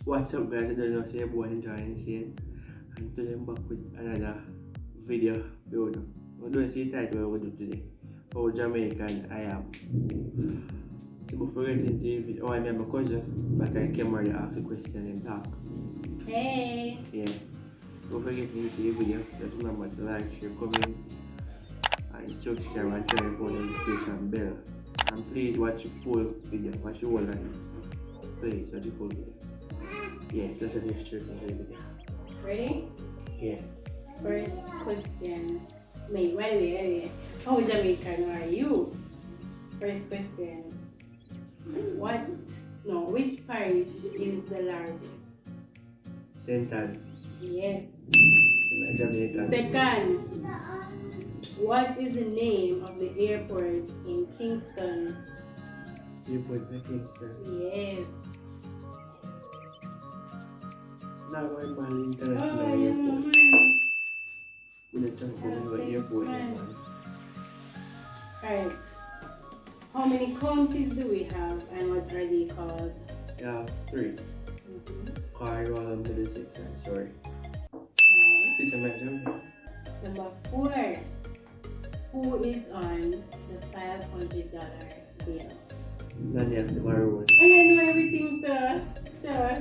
What's up guys, I don't know if everyone enjoying iinsane, and today I'm back with another video for you. We don't see the title we do today. How Jamaican I am. So before we get into the video, I remember cousin, but I came here to ask a question and talk. Hey! Yeah. Before we get into the video, just remember to like, share, comment, and subscribe and turn on the notification bell. And please watch the full video, watch the whole line. Please watch the full video. Yeah, so let's get straight into the video. Ready? Yeah. First question. Wait. How Jamaican are you? First question. Which parish is the largest? St. Anne. Yes. Jamaican. Second. What is the name of the airport in Kingston? Airport in Kingston. Yes. Now I'm on international Oh, airport. man. We're not talking about the airport. Man. Alright. How many counties do we have and what are they called? Yeah, 3. Carnival and Middlesex, sorry. Right. Six Jamaican. Number 4. Who is on the $500 bill? None of the maroon. I know everything to sure.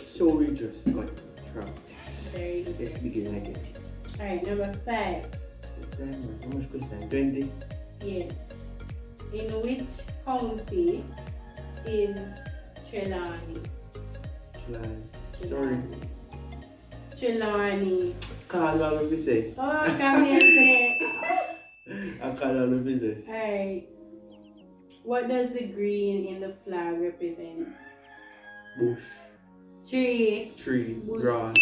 So we just got trapped. Very good. Let's begin again. Alright, number 5. How much question? 20? Yes. In which county is Trelawney? Sorry. Trelawney. Call all of this. Oh, come here today. I call all of this. Alright. What does the green in the flag represent? Bush. Tree. Bush. Grass.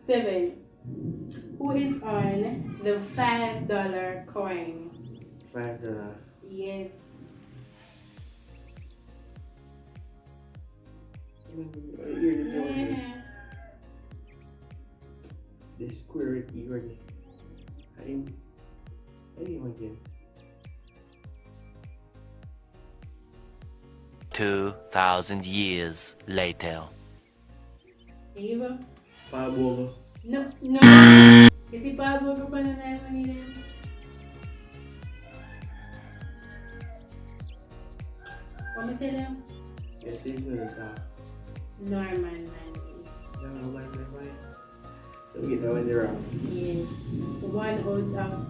7. Who is on the $5 coin? $5. Yes. Yeah. The square it already. I am again. 2,000 years later. Eva? Pablo. No. Kasi Pablo ko pa na naman nila. Ano sila? Yes, it's not Norman Manley. No, why? So we get that one wrong. Yes. 1 out of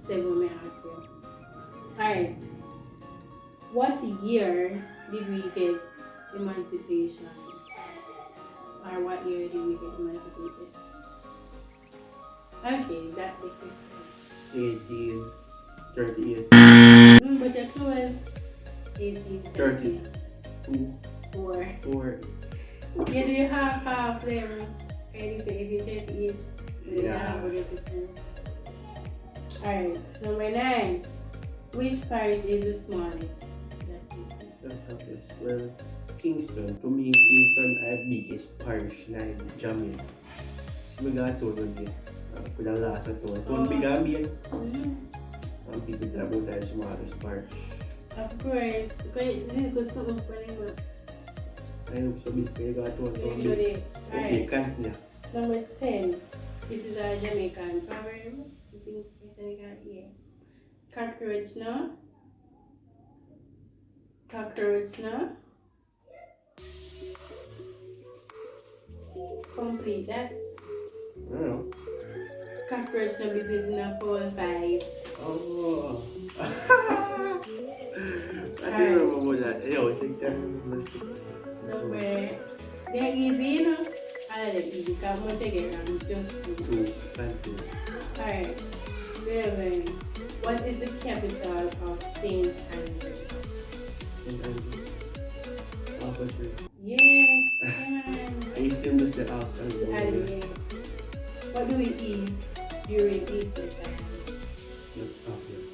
7 may ask you. Alright. What year did we get emancipation? Or what year did we get emancipated? Okay, that's the question. 1838. But that was 1830. 2. 4. Yeah, do you have them? I think 1838. Yeah. Alright, number 9. Which parish is the smallest? Well, Kingston. To me, Kingston is the biggest parish in Jamaica. We got to know it. Put a last at all. Don't be Gambian. And people that about the smallest parish. Of course. Because I know so big. We got to know it. Okay, continue. Number 10. This is a Jamaican proverb. I think yeah. Cockroach no? Complete that. I don't know. Cockroach no business in a full fight. Oh. I didn't remember that. Yo, I think that was Number, they're easy, you know? I like it easy, because much I get wrong, just 2. 2. Alright, 11. What is the capital of St. Andrew? St. Andrew. Alpha Tree. Yeah, come on. I used to miss the Alpha Tree. What do we eat during Easter time? Look, obvious.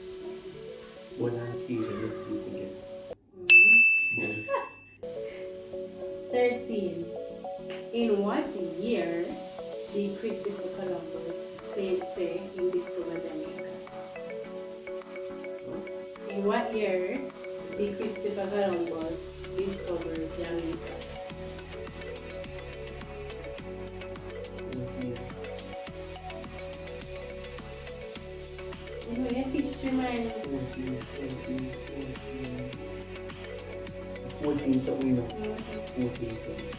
One and cheese and enough people get. 13. In what year did Christopher Columbus claim say he discovered America? In what year did Christopher Columbus discover Jamaica? 14. You know, your history, man. 14 something now. 14 something.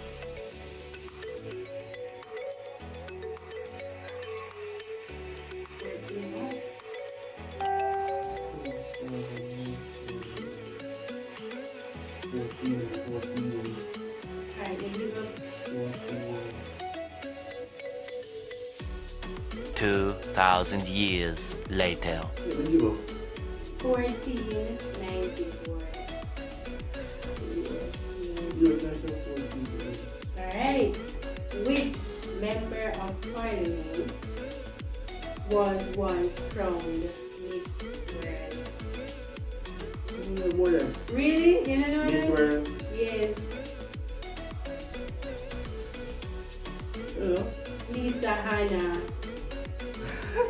Alright, you give up. 2,000 years later. 1494. Alright. Which member of parliament was once crowned Miss World? Really? You don't know Miss that? World. Yes. Lisa Hannah.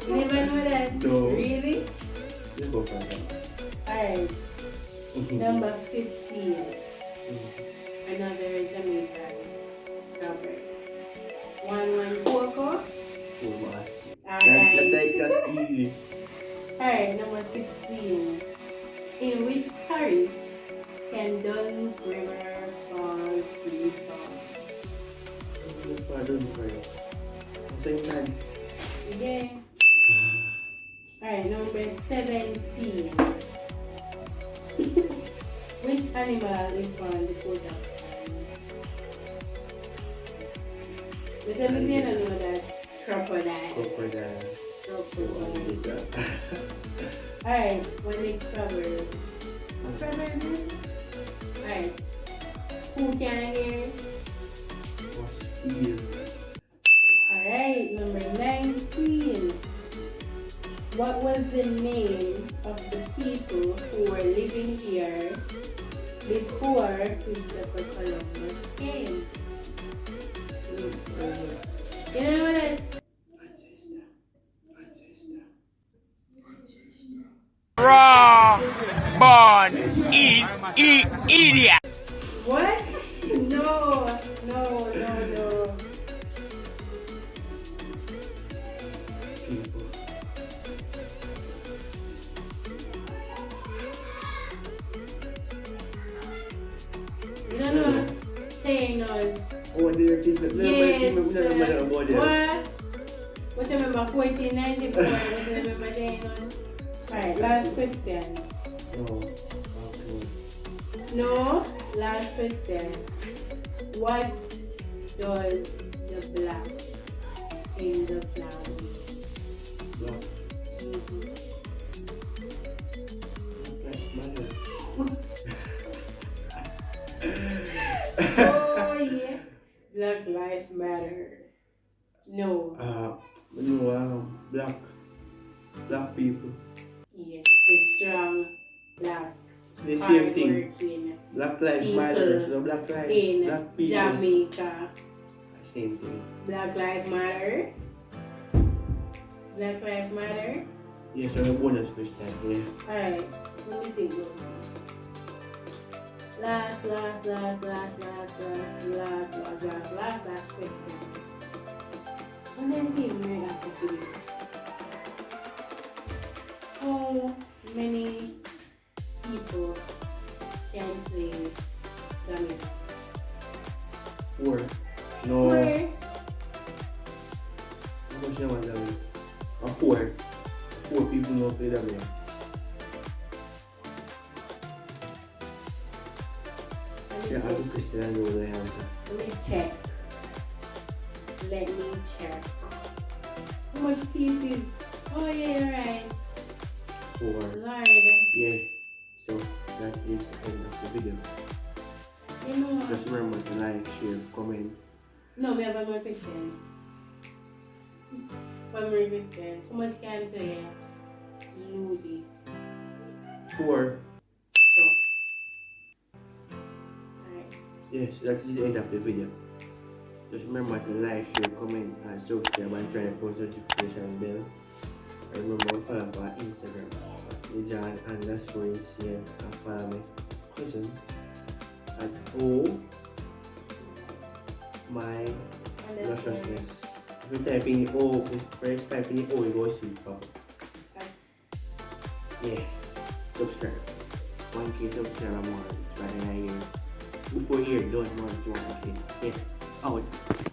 You never know that? No. Really? Let's go for that. Alright. Number 15. Another Jamaican rapper. 1-1 Coco. Alright. Take that easy. Alright, number 16. In which parish can Dunn's River Falls be found? Same time. Yeah. Alright, number 17. Which animal is on the coat of arms? Let me see if I know that. Crocodile. Alright, one next proverb. What proverb is it? Alright. Who can hear? Alright, number 19. What was the name of the people who were living here before Christopher Columbus came? You know what that? Raw born idiot. What? No. You don't know Thanos. Oh, did I think that? Yes. What? What you remember 1494? What you remember Thanos? Alright, last question. No, last question. What does the black in the flower mean? Black. Oh yeah. Black Lives Matter. No. Black people. Yes, the strong black The same thing. hardworking Black lives people matter. So black lives. in Black people. Jamaica. Same thing. Black Lives Matter. Black Lives Matter. Yes, so a bonus question. Yeah. Alright, let me think. Last question. What then give me after this? How many people can play Jamaica? 4. No. 4. How much you want that? 4. 4 people know play that game. Yeah, I think Christian knows the answer. Let me check. How much pieces? Oh yeah, you're right. 4. Lord. Yeah. So that is the end of the video. You know what? Just remember to like, share, comment. No, we have one more question. One more question. How much can I play Ludi? 4. Sure. Alright. Yes, that is the end of the video. Just remember to like, share, comment, and subscribe and try to post notification bell. And remember to follow our Instagram, niijon_iinsane, and follow me listen, at O my lusciousness. If you type in O, first type in O, you go see it up. Yeah, subscribe. 1K subscribe more. Try to before here, don't want to 1K. Yeah, out.